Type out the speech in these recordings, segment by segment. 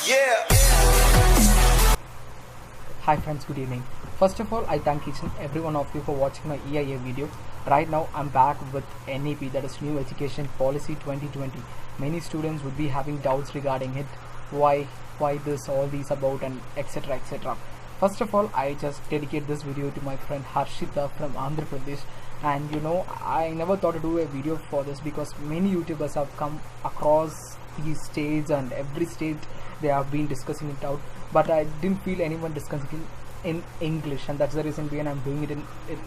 Yeah. Hi friends, good evening. First of all, I thank each and every one of you for watching my EIA video. Right now, I'm back with NEP, that is New Education Policy 2020. Many students would be having doubts regarding it, why this, all these about, and etc etc. First of all, I just dedicate this video to my friend Harshita from Andhra Pradesh. And I never thought to do a video for this because many YouTubers have come across these states, and every state they have been discussing it out, but I didn't feel anyone discussing in English, and that's the reason behind I'm doing it in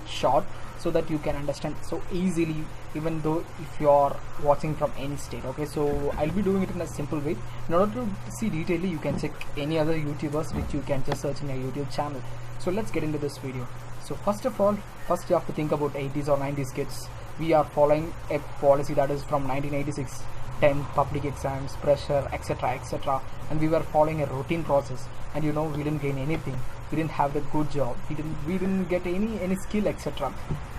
short, so that you can understand so easily, even though if you're watching from any state. Okay, so I'll be doing it in a simple way. In order to see detailedly, you can check any other YouTubers which you can just search in your YouTube channel. So let's get into this video. So first of all, you have to think about 80s or 90s kids. We are following a policy that is from 1986, 10 public exams, pressure, etc etc, and we were following a routine process, and we didn't gain anything. We didn't have a good job, we didn't get any skill, etc.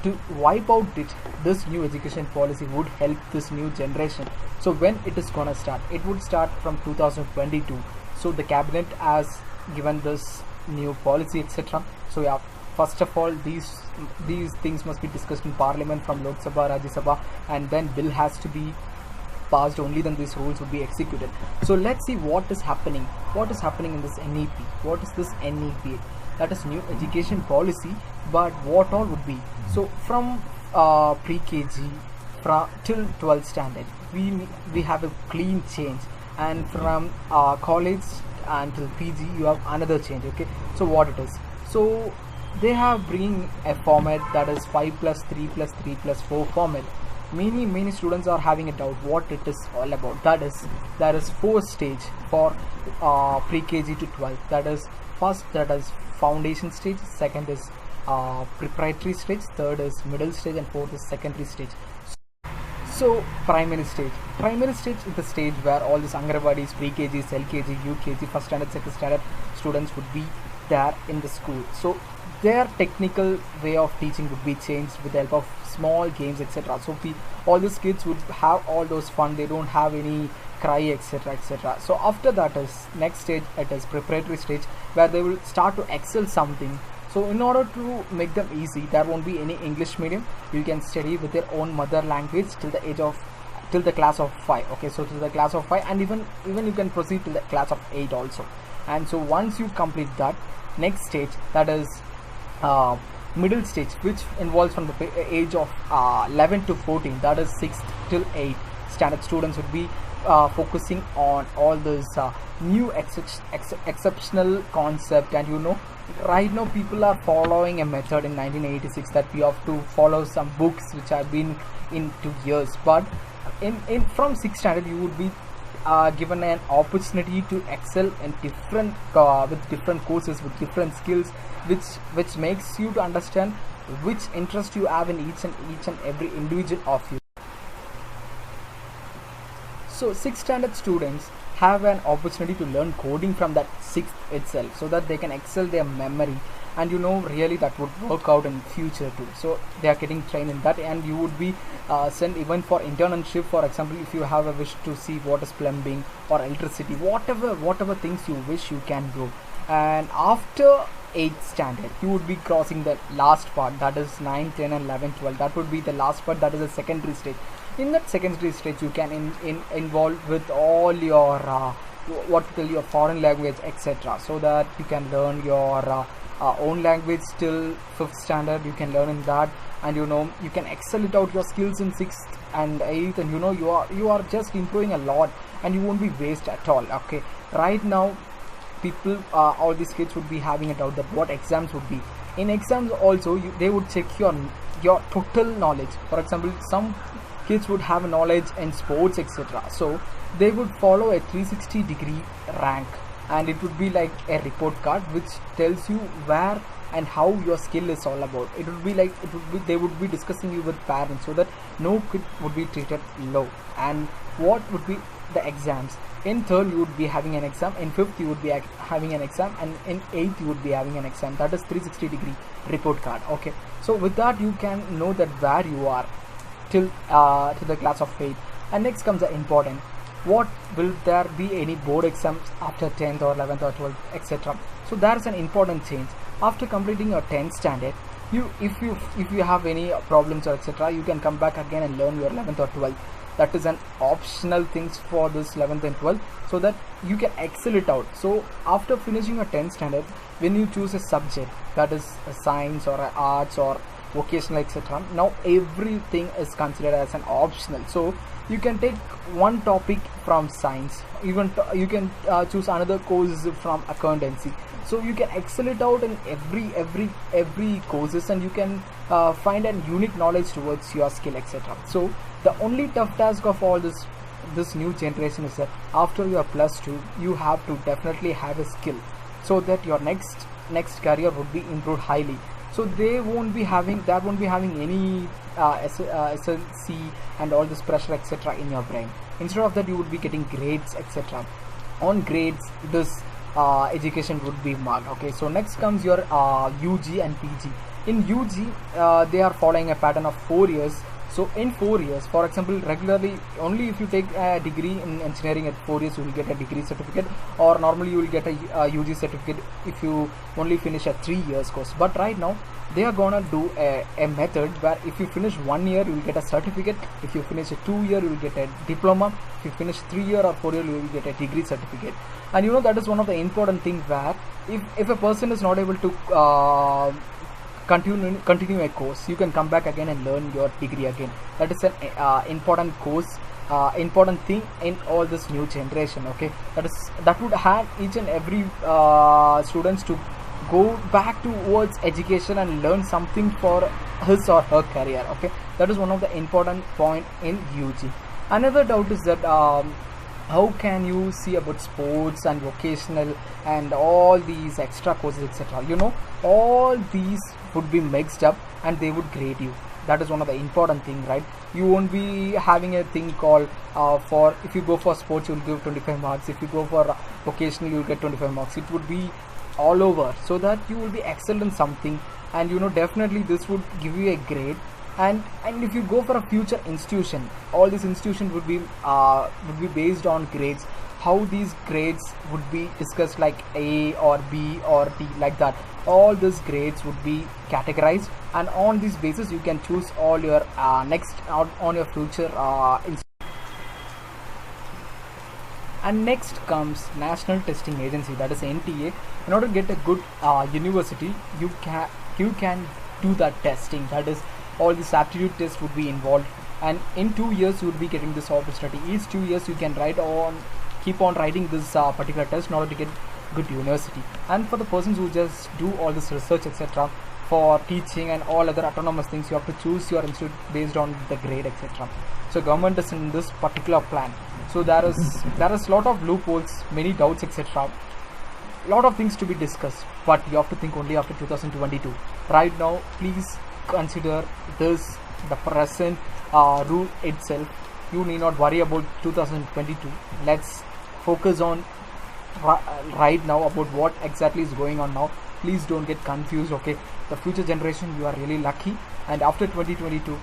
To wipe out it, this new education policy would help this new generation. So when it is gonna start, it would start from 2022. So the cabinet has given this new policy, etc. So yeah, first of all, these things must be discussed in parliament from Lok Sabha, Rajya Sabha, and then bill has to be passed, only then these rules would be executed. So let's see what is happening in this NEP. What is this NEP? That is new education policy, but what all would be? So from pre-KG till 12th standard, we have a clean change, and from college until PG you have another change. Okay, so what it is? So they have bringing a format that is 5+3+3+4 format. Many students are having a doubt what it is all about. That is 4 stage for pre-KG to 12. That is first, that is foundation stage, second is preparatory stage, third is middle stage, and fourth is secondary stage. So primary stage is the stage where all these Anganwadis, pre-KGs, LKG, UKG, first standard, second standard students would be there in the school. So their technical way of teaching would be changed with the help of small games, etc. So all these kids would have all those fun, they don't have any cry, etc etc. So after that is next stage, it is preparatory stage, where they will start to excel something. So in order to make them easy, there won't be any English medium. You can study with their own mother language till the class of 5. Okay, so till the class of 5, and even you can proceed to the class of 8 also. And so once you complete that, next stage, that is middle stage, which involves from the age of 11 to 14, that is 6th till 8th standard students would be focusing on all those new exceptional concept. And right now people are following a method in 1986 that we have to follow some books which have been in 2 years, but in from 6th standard you would be given an opportunity to excel in different with different courses, with different skills, which makes you to understand which interest you have in each and every individual of you. So 6th standard students have an opportunity to learn coding from that 6th itself, so that they can excel their memory, and really that would work out in future too. So they are getting trained in that, and you would be sent even for internship. For example, if you have a wish to see what is plumbing or electricity, whatever things you wish, you can go. And after 8th standard you would be crossing the last part, that is 9, 10 and 11, 12. That would be the last part, that is the secondary stage. In that secondary stage you can involve with all your your foreign language, etc, so that you can learn your own language till 5th standard. You can learn in that, and you can excel it out your skills in 6th and 8th, and you are just improving a lot, and you won't be waste at all. Okay, right now people all these kids would be having a doubt that what exams would be. In exams also they would check your total knowledge. For example, some kids would have knowledge in sports, etc. So they would follow a 360-degree rank, and it would be like a report card which tells you where and how your skill is all about. It would be like they would be discussing you with parents, so that no kid would be treated low. And what would be the exams? In 3rd you would be having an exam, in 5th you would be having an exam, and in 8th you would be having an exam. That is 360-degree report card. Okay, so with that you can know that where you are till to the class of 8. And next comes the important what will there be any board exams after 10th or 11th or 12th, etc. So there is an important change. After completing your 10th standard, if you have any problems or etc., you can come back again and learn your 11th or 12th. That is an optional things for this 11th and 12th, so that you can excel it out. So after finishing your 10th standard, when you choose a subject, that is a science or a arts or vocational etc., now everything is considered as an optional. So you can take one topic from science, even you can choose another course from accountancy. So you can excel it out in every courses, and you can find a unique knowledge towards your skill etc. So the only tough task of all this new generation is that after your +2, you have to definitely have a skill, so that your next career would be improved highly. So there won't be having any SLC and all this pressure etc. in your brain. Instead of that, you would be getting grades etc. On grades, this education would be marked. Okay, so next comes your UG and PG. In UG, they are following a pattern of 4 years. So in 4 years, for example, regularly only if you take a degree in engineering at 4 years, you will get a degree certificate, or normally you will get a UG certificate if you only finish a 3 years course. But right now they are gonna do a method where if you finish 1 year, you will get a certificate. If you finish a 2 year, you will get a diploma. If you finish 3 year or 4 year, you will get a degree certificate. And you know, that is one of the important things, where if a person is not able to continue a course, you can come back again and learn your degree again. That is an important course, important thing in all this new generation. Okay, that would have each and every students to go back towards education and learn something for his or her career. Okay, that is one of the important point in UG. Another doubt is that how can you see about sports and vocational and all these extra courses etc. You know, all these would be mixed up and they would grade you. That is one of the important thing, right? You won't be having a thing called for if you go for sports, you will give 25 marks. If you go for vocational, you will get 25 marks. It would be all over, so that you will be excellent in something, and you know, definitely this would give you a grade. And if you go for a future institution, all these institutions would be based on grades. How these grades would be discussed, like A or B or D, like that. All these grades would be categorized, and on this basis you can choose all your next on your future And next comes National Testing Agency, that is NTA. In order to get a good university, you can do that testing. That is, all this aptitude test would be involved, and in 2 years you would be getting this opportunity. Each 2 years you can keep on writing this particular test in order to get good university. And for the persons who just do all this research etc., for teaching and all other autonomous things, you have to choose your institute based on the grade etc. So government is in this particular plan. So there is lot of loopholes, many doubts etc. Lot of things to be discussed, but you have to think only after 2022. Right now, please consider this the present rule itself. You need not worry about 2022. Let's focus on right now about what exactly is going on now. Please don't get confused. Okay, the future generation, you are really lucky, and after 2022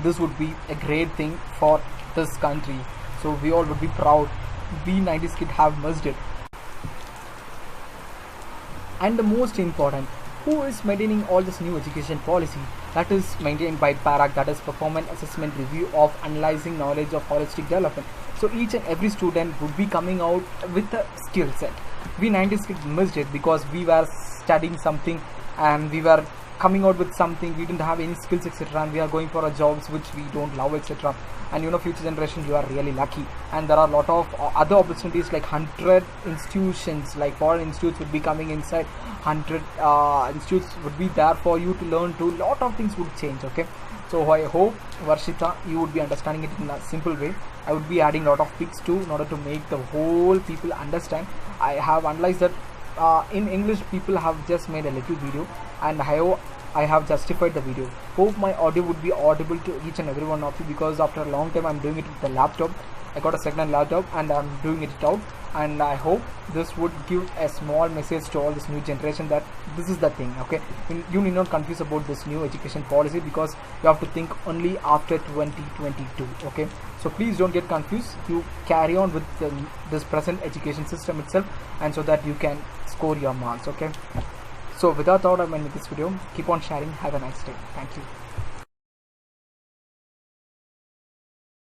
this would be a great thing for this country. So we all would be proud. We 90s kids have missed it. And the most important, who is maintaining all this new education policy? That is maintained by PARAG, that is Performance Assessment Review of Analyzing Knowledge of Holistic Development. So each and every student would be coming out with a skill set. We 90s kids missed it because we were studying something and we were coming out with something. We didn't have any skills etc., and we are going for a jobs which we don't love etc. And you know, future generation, you are really lucky, and there are a lot of other opportunities, like 100 institutions, like foreign institutes would be coming inside. 100 institutes would be there for you to learn to. Lot of things would change. Okay, so I hope, Varshita, you would be understanding it in a simple way. I would be adding a lot of pics too in order to make the whole people understand. I have analyzed that in English people have just made a little video, and I have justified the video. Hope my audio would be audible to each and every one of you, because after a long time I'm doing it with the laptop. I got a second laptop and I'm doing it out, and I hope this would give a small message to all this new generation that this is the thing. Okay, you need not confuse about this new education policy, because you have to think only after 2022. Okay, so please don't get confused. You carry on with this present education system itself, and so that you can score your marks. Okay, so without doubt, I'm ending this video. Keep on sharing. Have a nice day. Thank you.